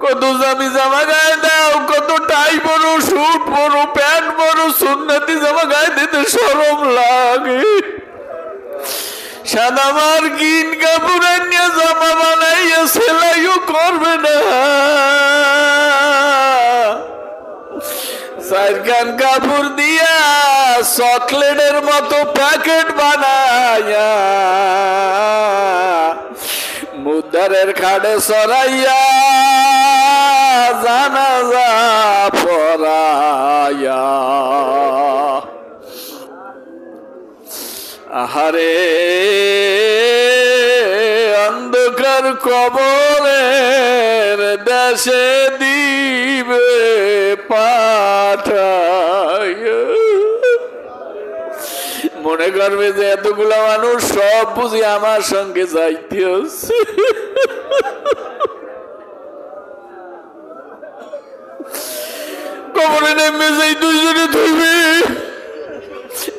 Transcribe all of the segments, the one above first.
কত দামি জামা গায়ে দাও, কত টাই পরো, স্যুট পরো, প্যান্ট পরো, সুন্নতি জামা গায়ে দিতে শরম লাগে। সাদা মার্কিন কাপড় নিয়ে জামা বানাইয়া সেলাইও করবে না, চারখান কাপড় দিয়া চকলেটের মতো প্যাকেট বানাইয়া মুদ্দারের খাড়ে সরাইয়া জানাজা পড়াইয়া। আহারে অন্ধকার কবরের দেশে দিবে পাঠাইয়া। মনে করবে যে এতগুলা মানুষ সব বুঝি আমার সঙ্গে যাইতে হচ্ছে। কবরে নেমে যাই দুইজনে ধরবে,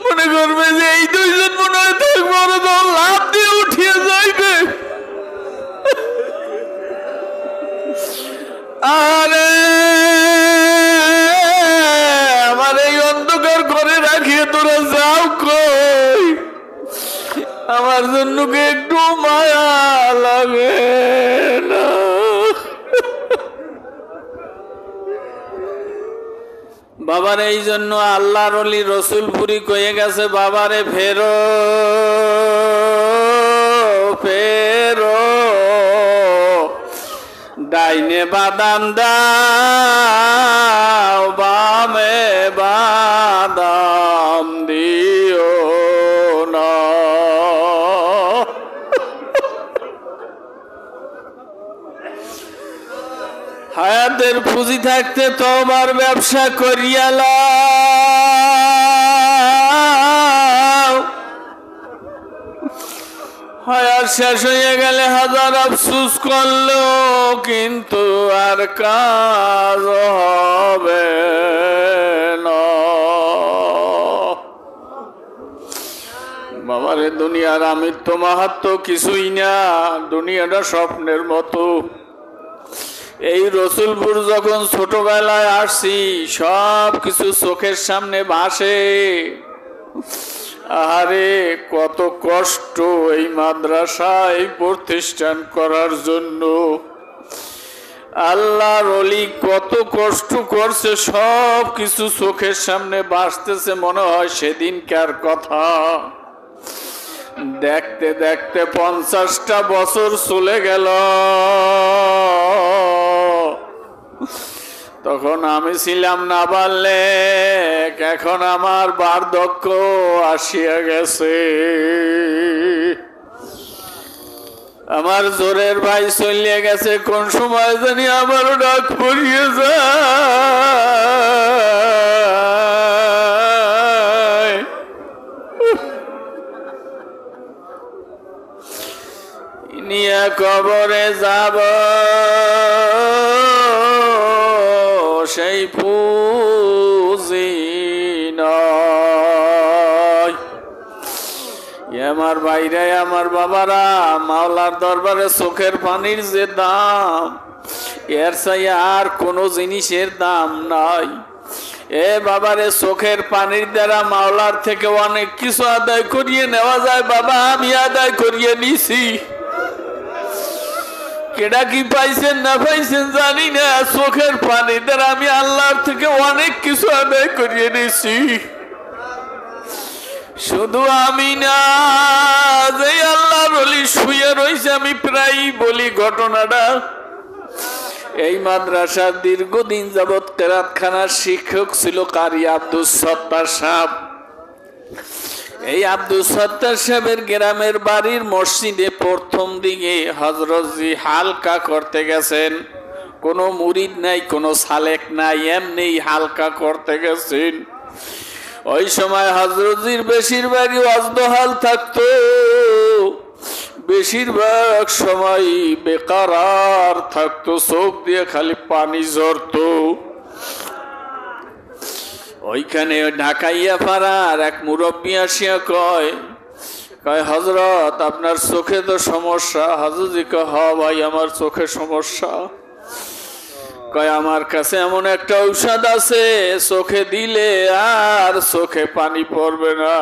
মনে করবে যে এই দুইজন মনে হয় থাকবো, লাভ দিয়ে উঠিয়ে যাইবে। আরে আমার এই অন্ধকার ঘরে রাখিয়ে তোরা যাও কই? আমার জন্য কি একটু মায়া লাগে না? বাবার এই জন্য আল্লাহর ওলি রসুলপুরি কয়ে গেছে, বাবারে ফেরো ফেরো, ডাইনে বাদাম দাও, বামে বাদাম দিও না। হায়াতের পুঁজি থাকতে তোমার ব্যবসা করিয়া লাও, হায়াত শেষ হয়ে গেলে হাজার আফসুস করলো কিন্তু আর কাজ হবে না। বাবারে দুনিয়ার আমিত্ব মাহাত্ম কিছুই না, দুনিয়াটা স্বপ্নের মতো। এই রসুলপুর যখন ছোটবেলায় আসছি সব কিছু চোখের সামনে ভাসে। আরে কত কষ্ট এই মাদ্রাসায় প্রতিষ্ঠান করার জন্য, আল্লাহর ওলি কত কষ্ট করছে, সব কিছু চোখের সামনে ভাসতেছে, মনে হয় সেদিনকার কথা। দেখতে দেখতে 50টা বছর চলে গেল। তখন আমি ছিলাম নাবালেক, এখন আমার বার্ধক্য আসিয়া গেছে। আমার জোরের ভাই চলিয়ে গেছে, কোন সময় জানি আমারও ডাক পড়িয়ে যায়। নিয়ে কবরে যাব, সেই পুঁজি নয়। আমার ভাইরা, আমার বাবারা, মাওলার দরবারে চোখের পানির যে দাম, এর চাই আর কোনো জিনিসের দাম নাই। এ বাবারে, চোখের পানির দ্বারা মাওলার থেকে অনেক কিছু আদায় করিয়ে নেওয়া যায়। বাবা, আমি আদায় করিয়ে নিছি। কেডা কি পাইছেন না পাইছেন জানি না, চোখের পানি দ্বারা আমি আল্লাহর থেকে অনেক কিছু আদায় করিয়ে নিছি। শুধু আমি না, যে আল্লাহর ওলি শুয়ে রয়েছে, আমি প্রায় বলি ঘটনাটা। এই মাদ্রাসার দীর্ঘদিন যাবৎ কেরাতখানার শিক্ষক ছিল কারি আব্দুল সত্তার সাহেব। এই আব্দুল সত্তার সাহেবের গ্রামের বাড়ির মসজিদে প্রথম দিকে হযরতজি হালকা করতে গেছেন। কোনো মুরিদ নাই, কোনো সালেক নাই, এমনি হালকা করতে গেছেন। ওই সময় হযরতজির বেশিরভাগই অজদহাল থাকতো, বেশিরভাগ সময় বেকারার থাকতো, চোখ দিয়ে খালি পানি ঝরতো। ওইখানে ঢাকাইয়া পাড়ার এক মুরব্বী আসিয়া কয় হযরত, আপনার চোখে তো সমস্যা। হযরতজি কয়, হ ভাই, আমার চোখে সমস্যা। কয় আমার কাছে এমন একটা ঔষধ আছে, চোখে দিলে আর চোখে পানি পড়বে না,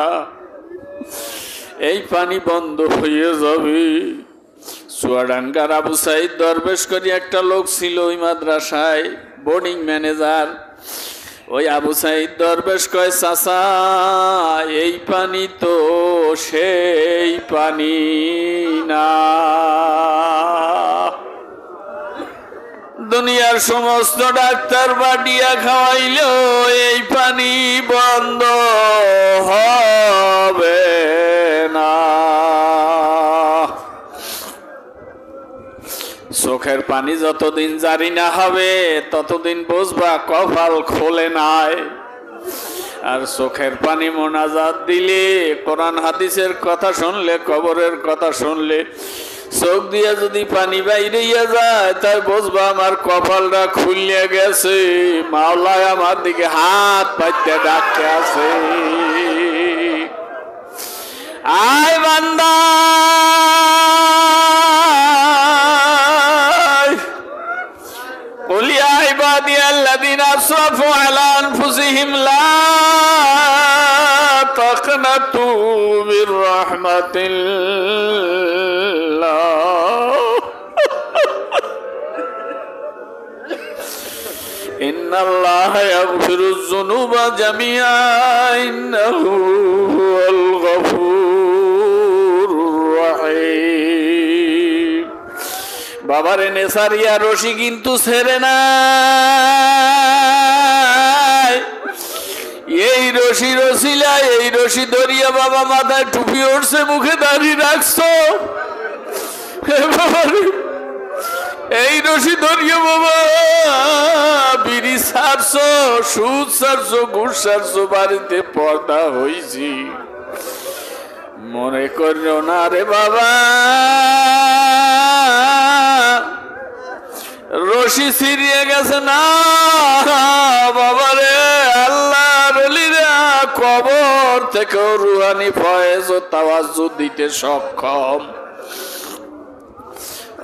এই পানি বন্ধ হয়ে যাবে। চুয়াডাঙ্গার আবু সাইদ দরবেশ করি একটা লোক ছিল ওই মাদ্রাসায়, বোর্ডিং ম্যানেজার। ওই আবু সাইদ দরবেশ কয়, চাচা এই পানি তো সেই পানি না, দুনিয়ার সমস্ত ডাক্তার বাটিয়া খাওয়াইলেও এই পানি বন্ধ হবে না। চোখের পানি যতদিন জারি না হবে ততদিন বুঝবা কপাল খোলে নাই। আর চোখের পানি মোনাজাত দিলে, কোরআন হাদিসের কথা শুনলে, কবরের কথা শুনলে, চোখ দিয়ে যদি পানি বাইরে যায় তাই বুঝবা আমার কপালটা খুলিয়া গেছে, মাওলায় আমার দিকে হাত পাইতে ডাকতে আছে। আয় বান্দা قل يا عبادي الذين أسرفوا على أنفسهم لا تقنطوا من رحمة الله إن الله يغفر الذنوب جميعا إنه هو الغفور الرحيم। বাবারে নেসারিয়া রশি কিন্তু ছেড়ে না, এই রশি রসিলা, এই রশি ধরিয়া বাবা মাথায় টুপি উঠছে, মুখে দাঁড়িয়ে রাখছো, এই রশি ধরিয়া বাবা বিড়ি ছাড়ছো, সুদ ছাড়ছো, ঘুষ ছাড়ছো, বাড়িতে পর্দা হইছি, মনে করিও না রে বাবা রশি ছিড়িয়ে গেছে না বাবারে। আল্লাহর ওলিরা কবর থেকে রুহানি ফয়েজ ও তাওয়াজ্জু দিতে সক্ষম।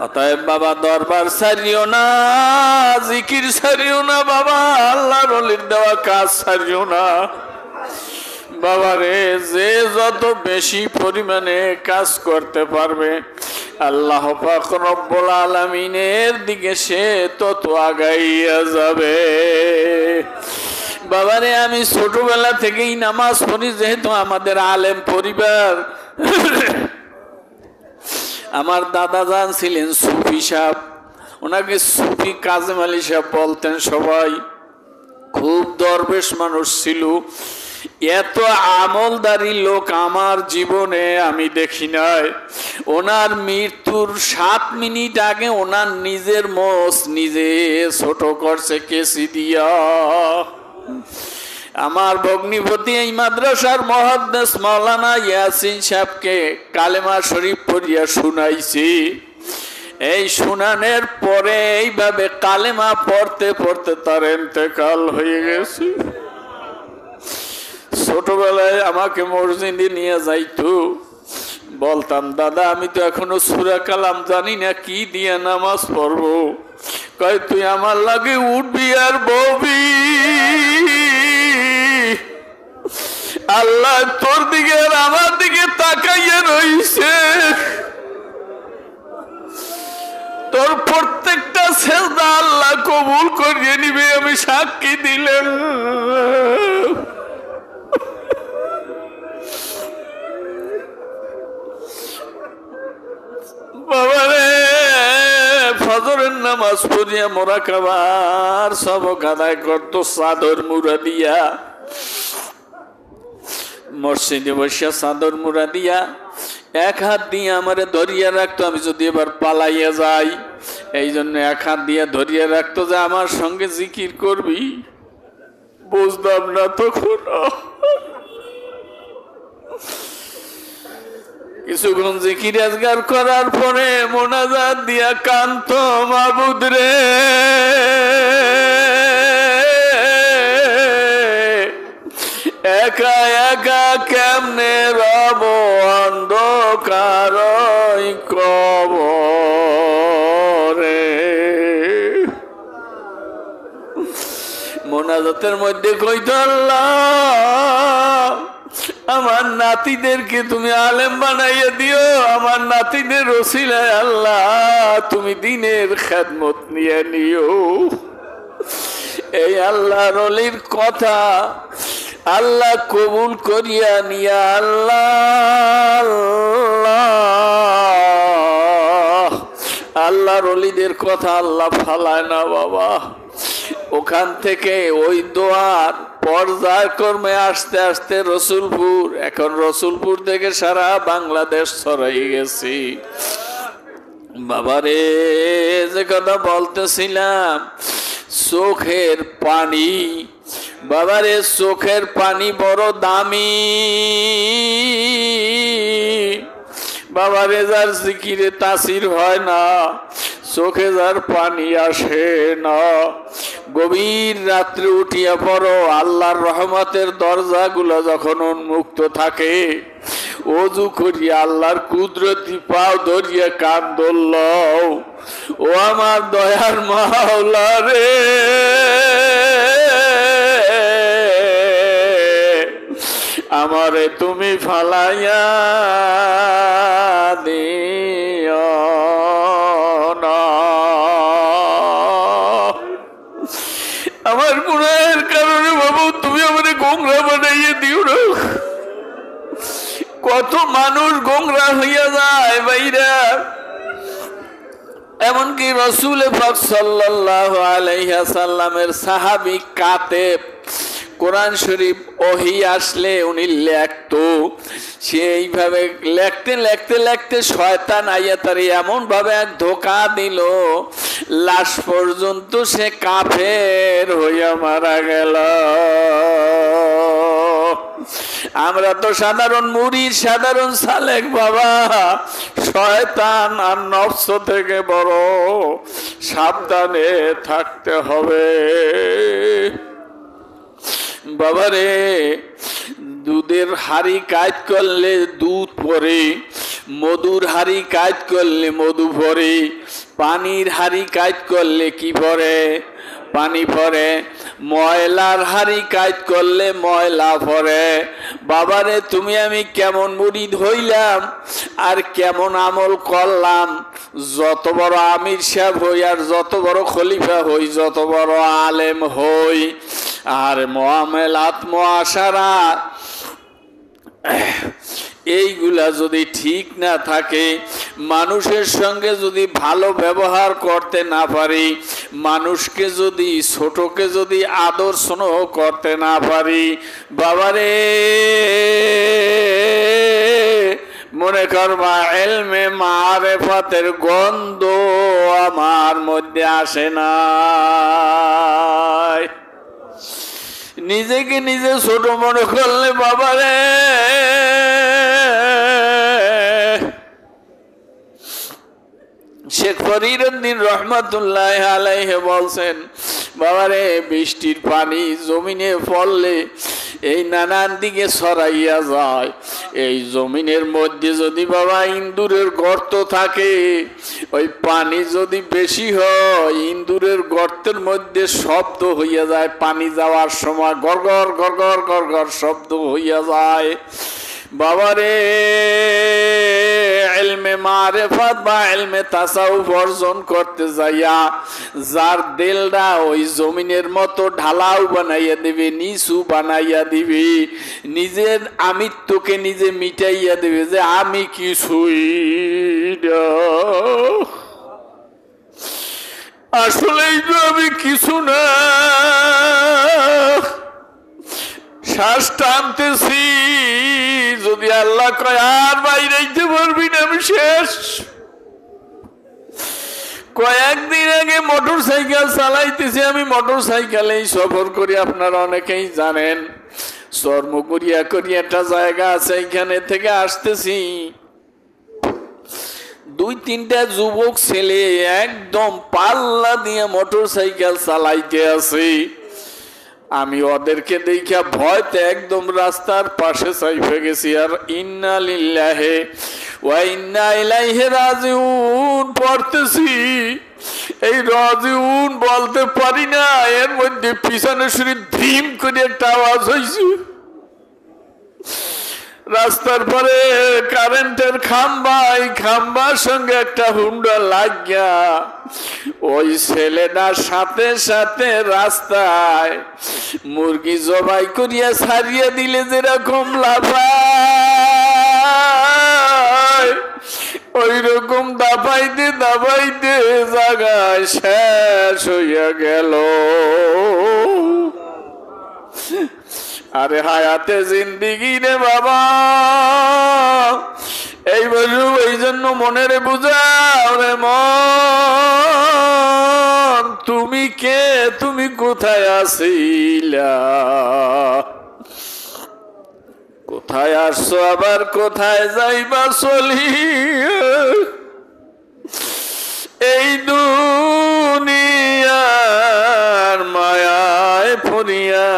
অতএব বাবা দরবার ছাড়িও না, জিকির ছাড়িও না বাবা, আল্লাহর ওলির দেওয়া কাজ ছাড়িও না বাবারে। যে যত বেশি পরিমাণে কাজ করতে পারবে আল্লাহ পাক রব্বুল আলামিনের দিকে সে তত আগাইয়া যাবে। বাবারে আমি ছোটবেলা থেকেই নামাজ পড়ি, যেহেতু আমাদের আলেম পরিবার। আমার দাদা জান ছিলেন সুফি সাহেব, ওনাকে সুফি কাজেম আলী সাহেব বলতেন সবাই। খুব দরবেশ মানুষ ছিল, এত আমলদারি লোক আমার জীবনে আমি দেখি নাই। ওনার মৃত্যুর 7 মিনিট আগে ওনার নিজের মোষ নিজে ছোট করছে কেসি দিয়া। আমার ভগ্নিপতি এই মাদ্রাসার মুহাদ্দিস মাওলানা ইয়াসিন সাহেবকে কালেমা শরীফ পড়িয়া শুনাইছি। এই শুনানোর পরে এইভাবে কালেমা পড়তে পড়তে তার ইন্তেকাল হয়ে গেছে। ছোটবেলায় আমাকে মসজিদে নিয়ে যাইতো, বলতাম দাদা আমি তো এখনো সূরা কালাম জানি না, কি দিয়ে নামাজ পড়বো? কয় তুই আমার লাগে উঠবি আর বলবি আল্লাহ তোর দিকে আর আমার দিকে তাকাইয়া রইছে, তোর প্রত্যেকটা সেজদা আল্লাহ কবুল করিয়ে নিবে, আমি সাক্ষী দিলেন। বাবারে ফজরের নামাজ পড়িয়া মোরাকাবার সবক আদায় করতো চাদর মুড়া দিয়া, মসজিদে বসিয়া চাদর মুড়া দিয়া এক হাত দিয়ে আমারে ধরিয়া রাখতো, আমি যদি এবার পালাইয়া যাই এই জন্য এক হাত দিয়ে ধরিয়া রাখতো যে আমার সঙ্গে জিকির করবি। বুঝতাম না তখন, কিছুক্ষণ জিকির আজগার করার পরে মোনাজাত দিয়া কান্ত মাবুদ রে, একা একা কেমনে রব অন্ধকার কবরে। মোনাজাতের মধ্যে কইতো আল্লাহ আমার নাতিদেরকে তুমি আলেম বানাইয়া দিও, আমার নাতিদের ওসিলায় আল্লাহ তুমি দ্বীনের খেদমত নিয়ে নিও। এই আল্লাহর ওলির কথা আল্লাহ কবুল করিয়া নিয়া আল্লাহ আল্লাহর ওলিদের কথা আল্লাহ ফালায় না বাবা। ওখান থেকে ওই দোয়ার পর্যায়ক্রমে আস্তে আস্তে রসুলপুর, এখন রসুলপুর থেকে সারা বাংলাদেশ ছড়াই গেছি। বাবারে যে কথা বলতেছিলাম চোখের পানি, বাবারে চোখের পানি বড় দামি। বাবারে যার জিকিরে তাসির হয় না, চোখে যার পানি আসে না, গভীর রাত্রে উঠিয়া পড়ো, আল্লাহর রহমতের দরজাগুলো যখন উন্মুক্ত থাকে, ওযু করিয়া আল্লাহর কুদরতি পাও ধরিয়া কান ধরল, ও আমার দয়ার মাওলা রে, আমারে তুমি ফালাইয়া দিও না, আমার গুনাহের কারণে বাবু তুমি আমারে গোমরা বানাইয়া দিও না। কত মানুষ গোমরা হইয়া যায় ভাইরা, এমনকি রাসূল পাক সাল্লাল্লাহু আলাইহি ওয়াসাল্লামের সাহাবী কাতেব কোরআন শরীফ ওহী আসলে উনি লিখতো, সেইভাবে লিখতে লিখতে লিখতে শয়তান আইয়া তার এমন ভাবে এক ধোঁকা দিল, লাশ পর্যন্ত সে কাফের হইয়া মারা গেল। আমরা তো সাধারণ মুরিদ, সাধারণ সালেক বাবা, শয়তান আর নফস থেকে বড় সাবধানে থাকতে হবে বাবারে। দুধের হাড়ি কাজ করলে দুধ পরে, মধুর হাড়ি কাজ করলে মধু পরে, পানির হাড়ি কাজ করলে কি পরে? পানি পরে। ময়লার হাড়ি কাজ করলে ময়লা পরে। বাবারে তুমি আমি কেমন মুরিদ হইলাম আর কেমন আমল করলাম, যত বড় আমির সাহেব হই আর যত বড় খলিফা হই, যত বড় আলেম হই, আর মুআমালাত মুআশারাত এইগুলা যদি ঠিক না থাকে, মানুষের সঙ্গে যদি ভালো ব্যবহার করতে না পারি, মানুষকে যদি ছোটকে যদি আদর স্নেহ করতে না পারি, বাবারে মনে করবা ইলমে মারিফাতের গন্ধ আমার মধ্যে আসে না। নিজেকে নিজে ছোট মনে করলে বাবারে শেখ ফরিদউদ্দিন রহমাতুল্লাহ আলাইহি বলছেন, বাবারে বৃষ্টির পানি জমিনে পড়লে এই নানান দিকে ছড়াইয়া যায়। এই জমিনের মধ্যে যদি বাবা ইন্দুরের গর্ত থাকে, ওই পানি যদি বেশি হয়, ইন্দুরের গর্তের মধ্যে শব্দ হইয়া যায়, পানি যাওয়ার সময় গড়গড় গড়গড় গড়গড় শব্দ হইয়া যায়। বাবারে ইলমে মারিফাত বা ইলমে তাসাউফ অর্জন করতে যাইয়া যার দিলটা ওই জমিনের মতো ঢালাও বানাইয়া দিবে, নিচু বানাইয়া দিবে, নিজের আমিত্বকে নিজে মিটাইয়া দিবে যে আমি কিছুই না, আসলেই তো আমি কিছু না, শ্বাস টানতেছি, যদি আল্লাহ কয় আর বাইরেইতে পারবি না আমি শেষ। কয়েকদিন আগে মোটর সাইকেল চালাইতেছি, আমি মোটর সাইকেলেই সফর করি, আপনারা অনেকেই জানেন। চর্মকুরিয়া করিয়া একটা জায়গা আছে, এখানে থেকে আসতেছি, দুই তিনটা যুবক ছেলে একদম পাল্লা দিয়ে মোটর সাইকেল চালাইতে আছে। আমি ওদেরকে দেখা ভয়তে একদম রাস্তার পাশে চাইপে গেছি আর ইন্না লিল্লাহি ওয়া ইন্না ইলাইহি রাজিউন পড়তেছি। এই রাজিউন বলতে পারি না, এর মধ্যে পিছনে শুনে ধিম করে একটা আওয়াজ হয়েছে। রাস্তার পরে কারেন্টের খাম্বা, এই খাম্বার সঙ্গে একটা হুন্ডা লাগিয়া ওই ছেলেটা সাথে সাথে রাস্তায় মুরগি জবাই করিয়া ছাড়িয়ে দিলে যেরকম লাফায় ওই রকম দাবাইতে দাবাইতে জায়গায় শেষ হইয়া গেল। আরে হায়াতে জিন্দিগি রে বাবা, এই জন্য মনেরে বুঝাও রে মন, তুমি কে, তুমি কোথায় আছিলা, কোথায় আসছো আবার কোথায় যাইবা চলি। এই দুনিয়ার মায়ায় পড়িয়া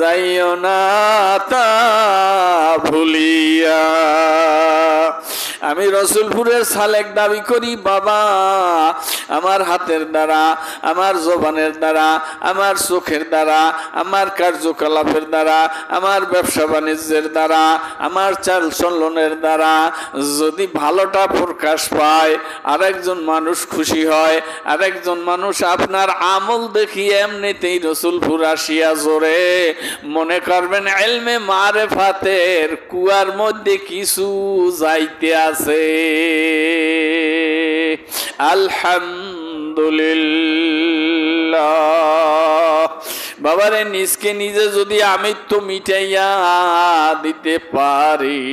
যাইও না তা ভুলিয়া। আমি রসুলপুরের সালেক দাবি করি বাবা, আমার হাতের দ্বারা, আমার জবানের দ্বারা, আমার চোখের দ্বারা, আমার কার্যকলাপের দ্বারা, আমার ব্যবসা বাণিজ্যের দ্বারা, আমার চাল চলনের দ্বারা যদি ভালোটা প্রকাশ পায়, আরেকজন মানুষ খুশি হয়, আরেকজন মানুষ আপনার আমল দেখি এমনিতেই রসুলপুর আসিয়া জোরে মনে করবেন ইলমে মারেফাতের কুয়ার মধ্যে কিছু যাইতে আছে। আলহামদুলিল্লাহ। বাবারে নিজকে নিজে যদি আমি তো মিটাইয়া দিতে পারি,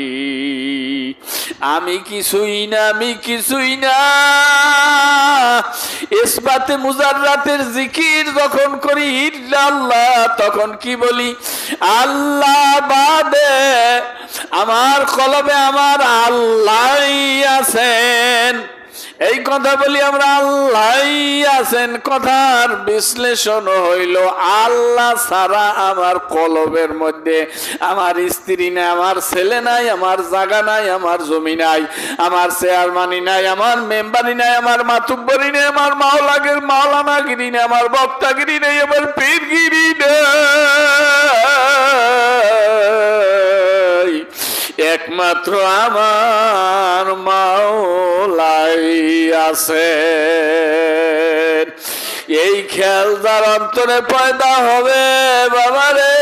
আমি কিছুই না, আমি কিছুই না। ইসবাতে মুজাররাতের জিকির যখন করি আল্লাহ, তখন কি বলি? আল্লাহ বাদে আমার কলবে আমার আল্লাহ আছেন। এই কথা বলি আমরা, আল্লাহ আছেন। কথার বিশ্লেষণ হইল আল্লাহ ছাড়া আমার কলবের মধ্যে আমার স্ত্রী নাই, আমার ছেলে নাই, আমার জায়গা নাই, আমার জমি নাই, আমার চেয়ারম্যানি নাই, আমার মেম্বারি নাই, আমার মাতুব্বরি নেই, আমার মাওলাগের মাওলানাগিরি নেই, আমার বক্তাগিরি নেই, আমার পীরগিরি নেই। একমাত্র আমার মাওলাই আছেন। এই খেয়াল যার অন্তরে পয়দা হবে বাবারে,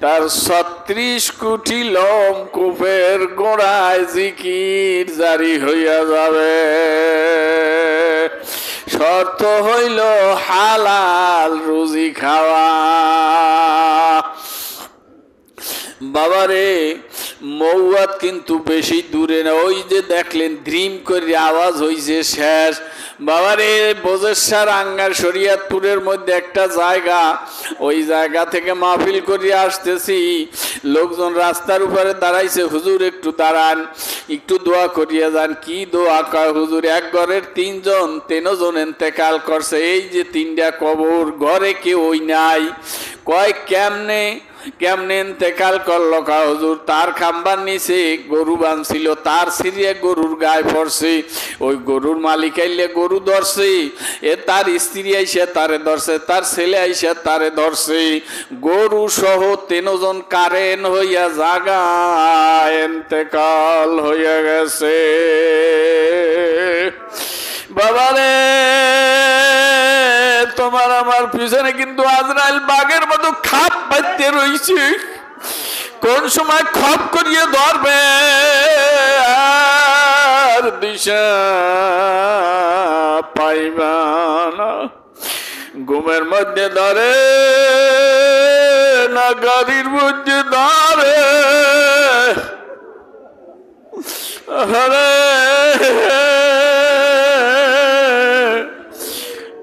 তার 36 কোটি লোমকূপের গোড়ায় জিকির জারি হইয়া যাবে। শর্ত হইল হালাল রুজি খাওয়া। বাবারে মৌয়াত কিন্তু বেশি দূরে না, ওই যে দেখলেন ধ্রিম করে আওয়াজ হইছে শেষ। বাবারে বজেশ্বর আঙ্গার শরিয়াতপুরের মধ্যে একটা জায়গা, ওই জায়গা থেকে মাহফিল করিয়া আসতেছি, লোকজন রাস্তার উপরে দাঁড়াইছে, হুজুর একটু দাঁড়ান, একটু দোয়া করিয়া যান। কি দোয়া কয় হুজুর? এক ঘরের 3 জন ইন্তেকাল করছে, এই যে 3টা কবর, ঘরে কেউ ওই নাই। কয় কেমনে কেমনে ইন্তেকাল করলো? কয় হুজুর তার খাম্বার নিচে গরু বাঁধছিল, তার সিরিয়ে গরুর গায়ে পড়ছে, ওই গরুর মালিক আইলে গরু ধরছে, তার স্ত্রী আইসে তারে ধরছে, তার ছেলে আইসে তারে ধরছে, গরু সহ 3 জন কারেন্ট হইয়া জাগায় ইন্তেকাল হইয়া গেছে। বাবারে তোমার আমার পিছনে কিন্তু আজরাইল বাঘের মতো খাপ পাইতে রইছে, কোন সময় খপ করিয়ে ধরবে আর দিশা পাইবা না। ঘুমের মধ্যে ধরে না, গাড়ির মধ্যে ধরে, আরে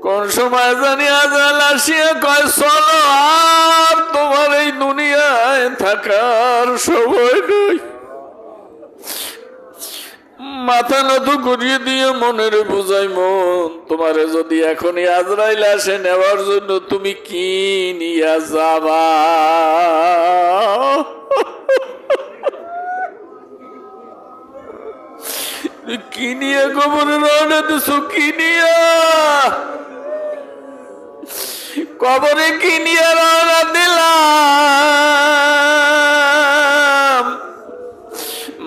কোন সময় জানি আজাল আসিয়া কয় চলো, আর তোমার এই দুনিয়ায় থাকার সময় নেই। মাথা নত করিয়ে দিয়ে মনের বুঝাই মন, তোমারে যদি এখনই আজরাইল আসে নেওয়ার জন্য, তুমি কি নিয়ে যাবা? কি নিয়ে কবরে রওনা দিছো? কি নিয়ে কবরে কি নিয়ে রওনা দিলাম?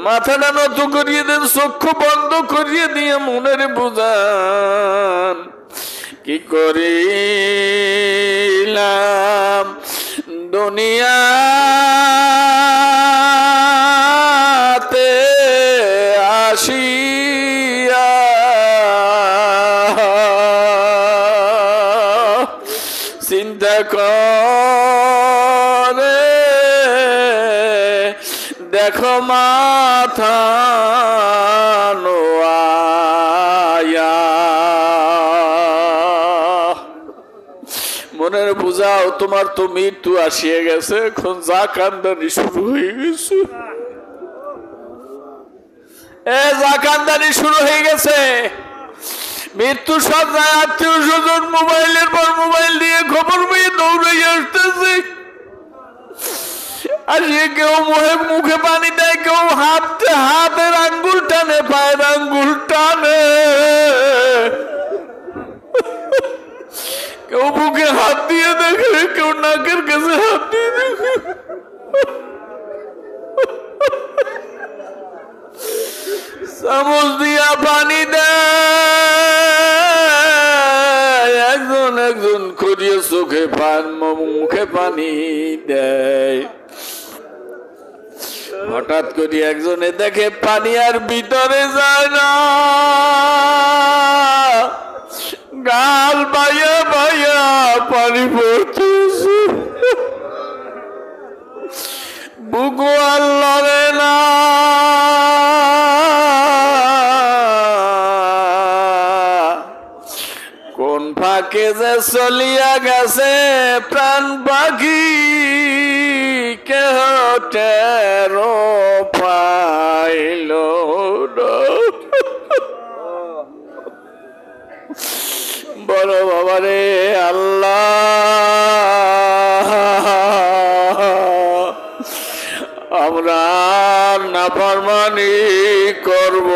মাথাটা নত করিয়ে দেন, চক্ষু বন্ধ করিয়ে দিয়ে মনের বুঝান, কি করিলাম দুনিয়াতে আসিয়া, চিন্তা করে দেখো মাথা নোয়া, মনের বুঝাও তোমার তো মৃত্যু আসিয়া গেছে, এখন যা কান্দানি শুরু হয়ে গেছে। যা কান্দানি শুরু হয়ে গেছে। মৃত্যু সজ্জায় আত্মীয় স্বজন মোবাইলের পর মোবাইল দিয়ে খবর পেয়ে দৌড়ে আসতেছে। আসিয়ে কেউ মুখে পানি দেয়, কেউ হাতের আঙ্গুল টানে, পায়ের আঙ্গুল টানে, কেউ বুকে হাত দিয়ে দেখে, কেউ নাকের কাছে হাত দিয়ে দেখে। চামচ দিয়া পানি দেয়, একজন একজন করিয়ে চোখে মুখে পানি দেয়। হঠাৎ করে একজনে দেখে পানি আর ভিতরে যায় না, গাল বাইয়া বাইয়া পানি পড়তেছে, বুকু আর লড়ে না। কোন ফাঁকে যে চলিয়া গেছে প্রাণ পাখি, কেহ টেরো পাইল না। বড় বাবারে আল্লাহ, আমরা নাফরমানি করব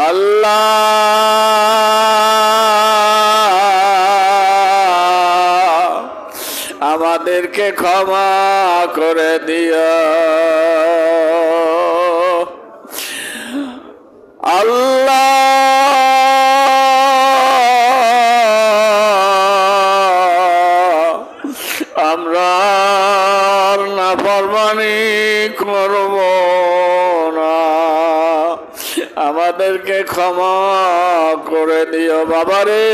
আল্লাহ, আমাদেরকে ক্ষমা করে দিও আল্লাহ। আমরা নাফরমানি করব না, আমাদেরকে ক্ষমা করে দিও বাবারে।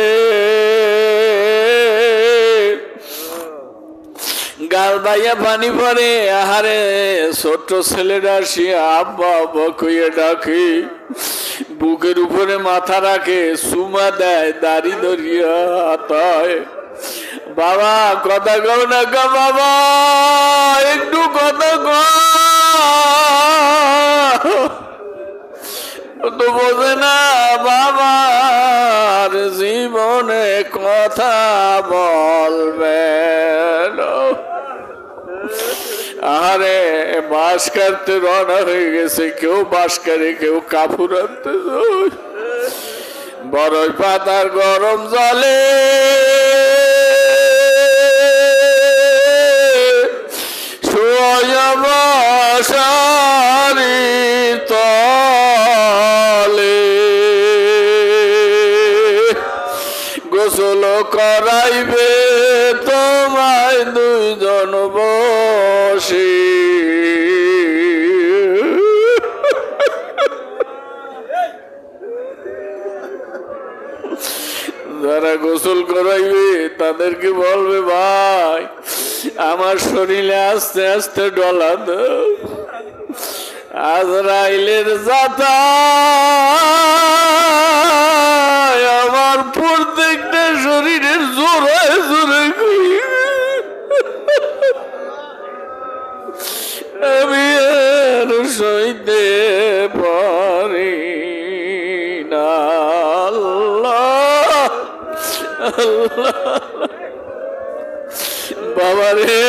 গাল বাইয়া পানি পরে, আহারে ছোট্ট ছেলেরা আসিয়া আব্বা আব্বা কইয়ে ডাকে, বুকের উপরে মাথা রাখে, সুমা দেয়, দাড়ি ধরিয়া হাতায়। বাবা কথা কও না গো বাবা, একটু কথা তো বোঝে না বাবার জীবনে কথা বলবে। আরে বাঁশ কাটতে রওনা হয়ে গেছে, কেউ বাঁশ কাটে, কেউ কাপড় আনতে, বড়ই পাতার গরম জলে মশারি তলে গোসল করাইবে তোমায় দুইজন বসে। যারা গোসল করাইবে তাদেরকে বলবে, ভাই আমার শরীরে আস্তে আস্তে ডলা দাও, আজরাইলের যাতা আমার প্রত্যেকটা শরীরের জোরে জোরে আমি আর সইতে বাবারে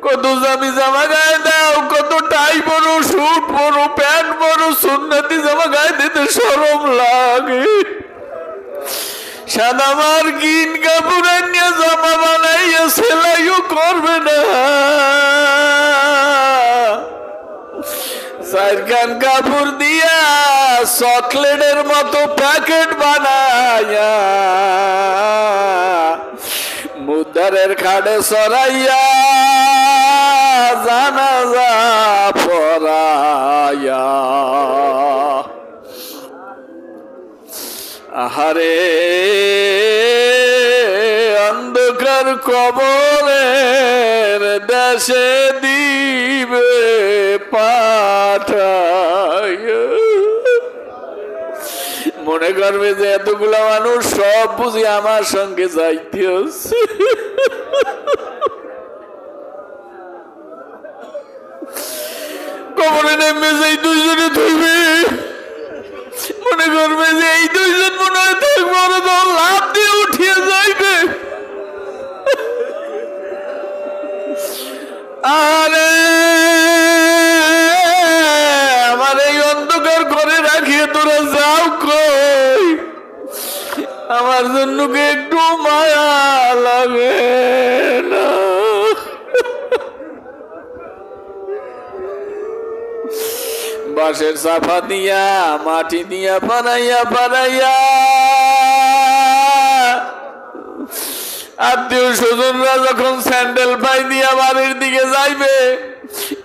কত দামি জামা গায়ে দাও, কত টাই পরো, স্যুট পরো, প্যান্ট পরো, সুন্নতি জামা গায়ে দিতে শরম লাগে। সাদা মার্কিন কাপড় নিয়ে জামা বানাইয়া সেলাইও করবে না, সারকান কাপড় দিয়া চকলেটের মতো প্যাকেট বানাইয়া মুদারের খাড়ে সরাইয়া জানাজা পড়াইয়া। আহারে অন্ধকার কবরের দেশে দিবে পাঠাইয়া। মনে করবে যে এতগুলা মানুষ সব বুঝি আমার সঙ্গে যাইতে হচ্ছে। কবরে নেমে যাই দুইজনে ধরবে, মনে করবে যে এই দুইজন মনে হয় থাকবো, ওরা তো লাভ দিয়ে উঠিয়ে যাইবে। আরে আমার এই অন্ধকার ঘরে রাখিয়ে তোরা যাও কই? আমার জন্য কি একটু মায়া লাগে না? বাঁশের চাপা দিয়া মাটি দিয়া বানাইয়া বানাইয়া আত্মীয় স্বজনরা যখন স্যান্ডেল পাই দিয়া বাড়ির দিকে যাইবে,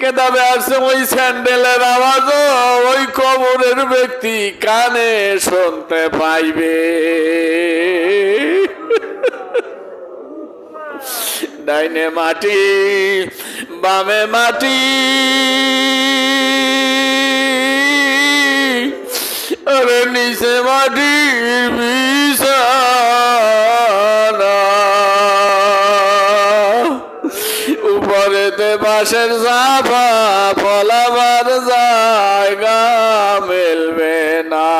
কেতাবে আসছে ওই স্যান্ডেলের আওয়াজও ওই কবরের ব্যক্তি কানে শুনতে পাইবে। ডাইনে মাটি বামে মাটি, আরে নিচে মাটির বিছানা, উপরেতে বাঁশের চাপা, ফলাবার জায়গা মেলবে না।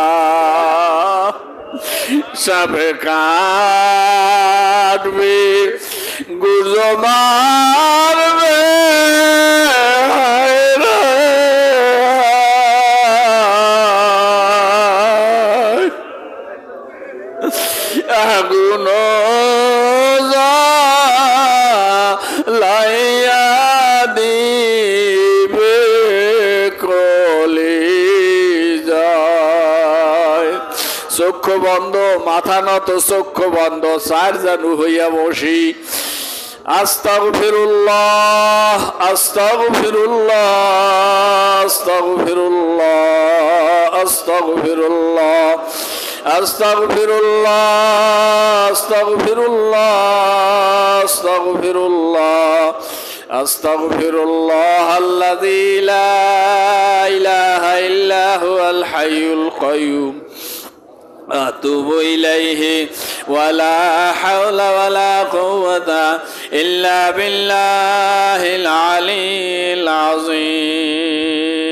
সাপে কাটবে, গুজো মারবে, আগুন লাইয়া দিবে কলিজায়। চক্ষু বন্ধ, মাথা নত, চক্ষু বন্ধ, চার জানু হইয়া বসি। আস্তাগফিরুল্লাহ, আস্তাগফিরুল্লাহ, আস্তাগফিরুল্লাহ, আস্তাগফিরুল্লাহ, আস্তাগফিরুল্লাহ, আস্তাগফিরুল্লাহ, আস্তাগফিরুল্লাহ, আস্তাগফিরুল্লাহ আল্লাযী লা ইলাহা ইল্লা হুয়াল হাইয়ুল কাইয়্যুম আতুবু ইলাইহি ওয়ালা হাওলা ওয়ালা কুওয়াতা ইল্লা বিল্লাহিল আলিয়্যিল আযীম।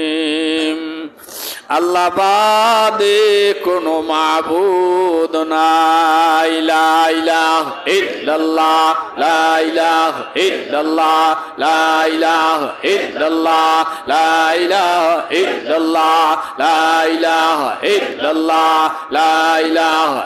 আল্লাহ বাদে কোনো মাবুদ নাই। লা ইলাহা ইল্লাল্লাহ, লা ইলাহা ইল্লাল্লাহ, লা ইলাহা ইল্লাল্লাহ, লা ইলাহা ইল্লাল্লাহ, লা ইলাহা ইল্লাল্লাহ, লা ইলাহা